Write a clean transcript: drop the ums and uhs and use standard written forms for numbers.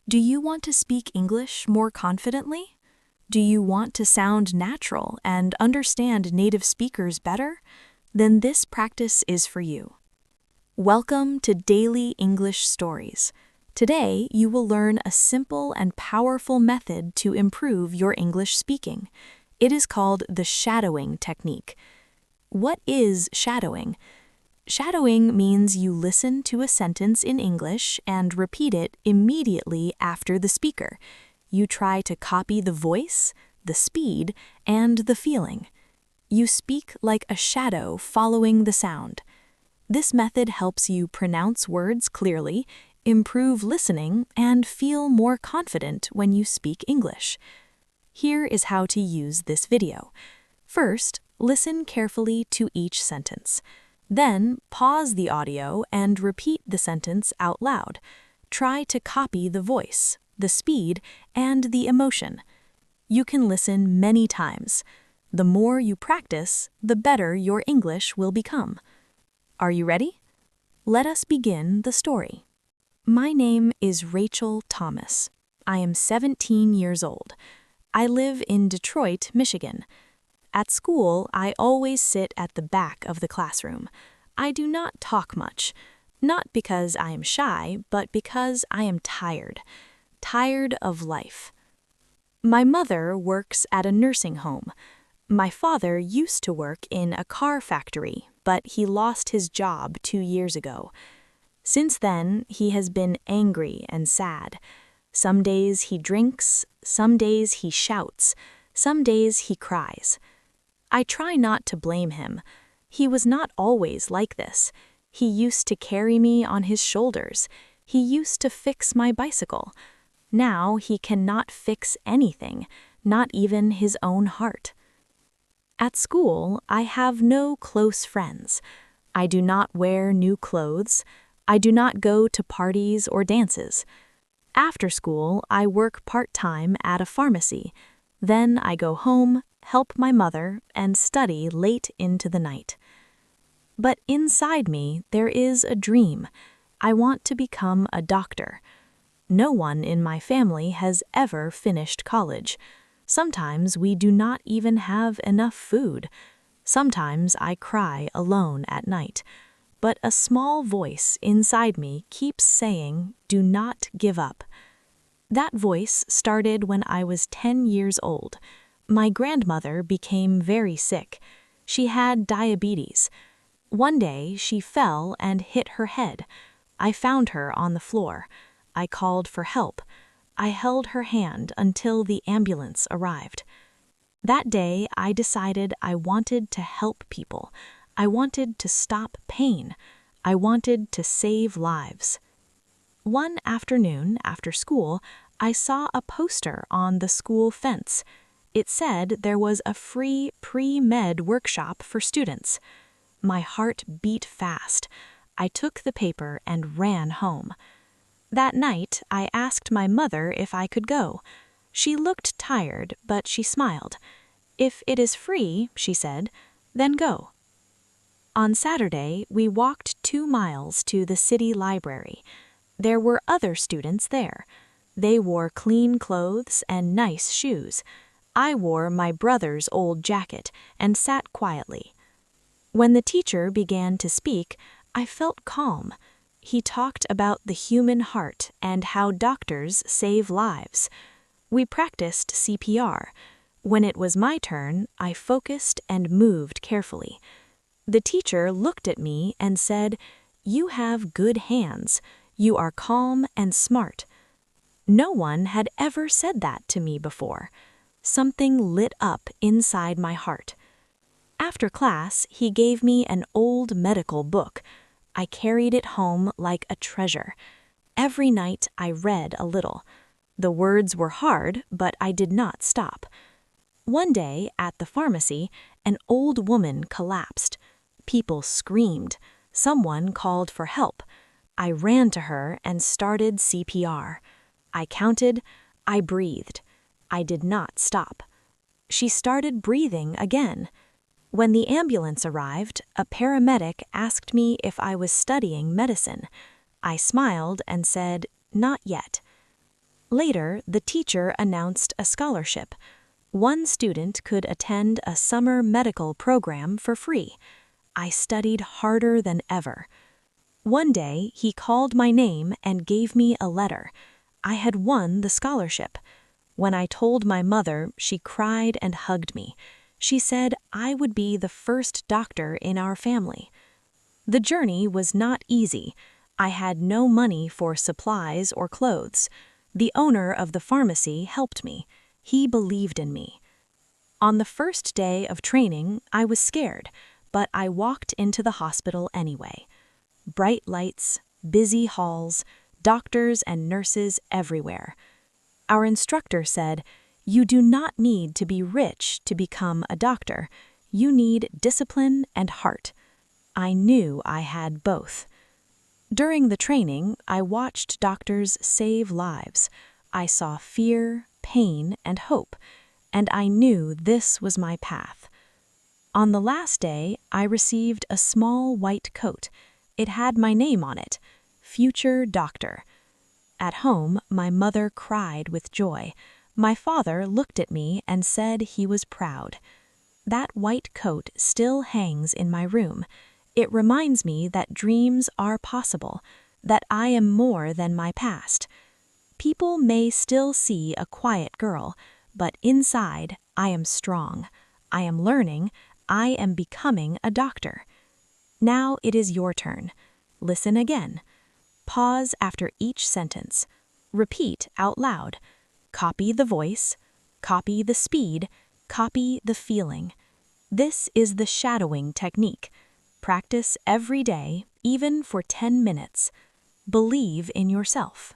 Do you want to speak English more confidently? Do you want to sound natural and understand native speakers better? Then this practice is for you. Welcome to Daily English Stories. Today, you will learn a simple and powerful method to improve your English speaking. It is called the shadowing technique. What is shadowing? Shadowing means you listen to a sentence in English and repeat it immediately after the speaker. You try to copy the voice, the speed, and the feeling. You speak like a shadow following the sound. This method helps you pronounce words clearly, improve listening, and feel more confident when you speak English. Here is how to use this video. First, listen carefully to each sentence. Then, pause the audio and repeat the sentence out loud. Try to copy the voice, the speed, and the emotion. You can listen many times. The more you practice, the better your English will become. Are you ready? Let us begin the story. My name is Rachel Thomas. I am 17 years old. I live in Detroit, Michigan. At school, I always sit at the back of the classroom. I do not talk much, not because I am shy, but because I am tired of life. My mother works at a nursing home. My father used to work in a car factory, but he lost his job 2 years ago. Since then, he has been angry and sad. Some days he drinks, some days he shouts, some days he cries. I try not to blame him. He was not always like this. He used to carry me on his shoulders. He used to fix my bicycle. Now he cannot fix anything, not even his own heart. At school, I have no close friends. I do not wear new clothes. I do not go to parties or dances. After school, I work part-time at a pharmacy. Then I go home, help my mother, and study late into the night. But inside me, there is a dream. I want to become a doctor. No one in my family has ever finished college. Sometimes we do not even have enough food. Sometimes I cry alone at night. But a small voice inside me keeps saying, "Do not give up." That voice started when I was 10 years old. My grandmother became very sick. She had diabetes. One day, she fell and hit her head. I found her on the floor. I called for help. I held her hand until the ambulance arrived. That day, I decided I wanted to help people. I wanted to stop pain. I wanted to save lives. One afternoon after school, I saw a poster on the school fence. It said there was a free pre-med workshop for students. My heart beat fast. I took the paper and ran home. That night, I asked my mother if I could go. She looked tired, but she smiled. "If it is free," she said, "then go." On Saturday, we walked 2 miles to the city library. There were other students there. They wore clean clothes and nice shoes. I wore my brother's old jacket and sat quietly. When the teacher began to speak, I felt calm. He talked about the human heart and how doctors save lives. We practiced CPR. When it was my turn, I focused and moved carefully. The teacher looked at me and said, "You have good hands. You are calm and smart." No one had ever said that to me before. Something lit up inside my heart. After class, he gave me an old medical book. I carried it home like a treasure. Every night I read a little. The words were hard, but I did not stop. One day, at the pharmacy, an old woman collapsed. People screamed. Someone called for help. I ran to her and started CPR. I counted. I breathed. I did not stop. She started breathing again. When the ambulance arrived, a paramedic asked me if I was studying medicine. I smiled and said, "Not yet." Later, the teacher announced a scholarship. One student could attend a summer medical program for free. I studied harder than ever. One day, he called my name and gave me a letter. I had won the scholarship. When I told my mother, she cried and hugged me. She said I would be the first doctor in our family. The journey was not easy. I had no money for supplies or clothes. The owner of the pharmacy helped me. He believed in me. On the first day of training, I was scared, but I walked into the hospital anyway. Bright lights, busy halls, doctors and nurses everywhere. Our instructor said, "You do not need to be rich to become a doctor. You need discipline and heart." I knew I had both. During the training, I watched doctors save lives. I saw fear, pain, and hope, and I knew this was my path. On the last day, I received a small white coat. It had my name on it, Future Doctor. At home, my mother cried with joy. My father looked at me and said he was proud. That white coat still hangs in my room. It reminds me that dreams are possible, that I am more than my past. People may still see a quiet girl, but inside, I am strong. I am learning. I am becoming a doctor. Now it is your turn. Listen again. Pause after each sentence. Repeat out loud. Copy the voice. Copy the speed. Copy the feeling. This is the shadowing technique. Practice every day, even for 10 minutes. Believe in yourself.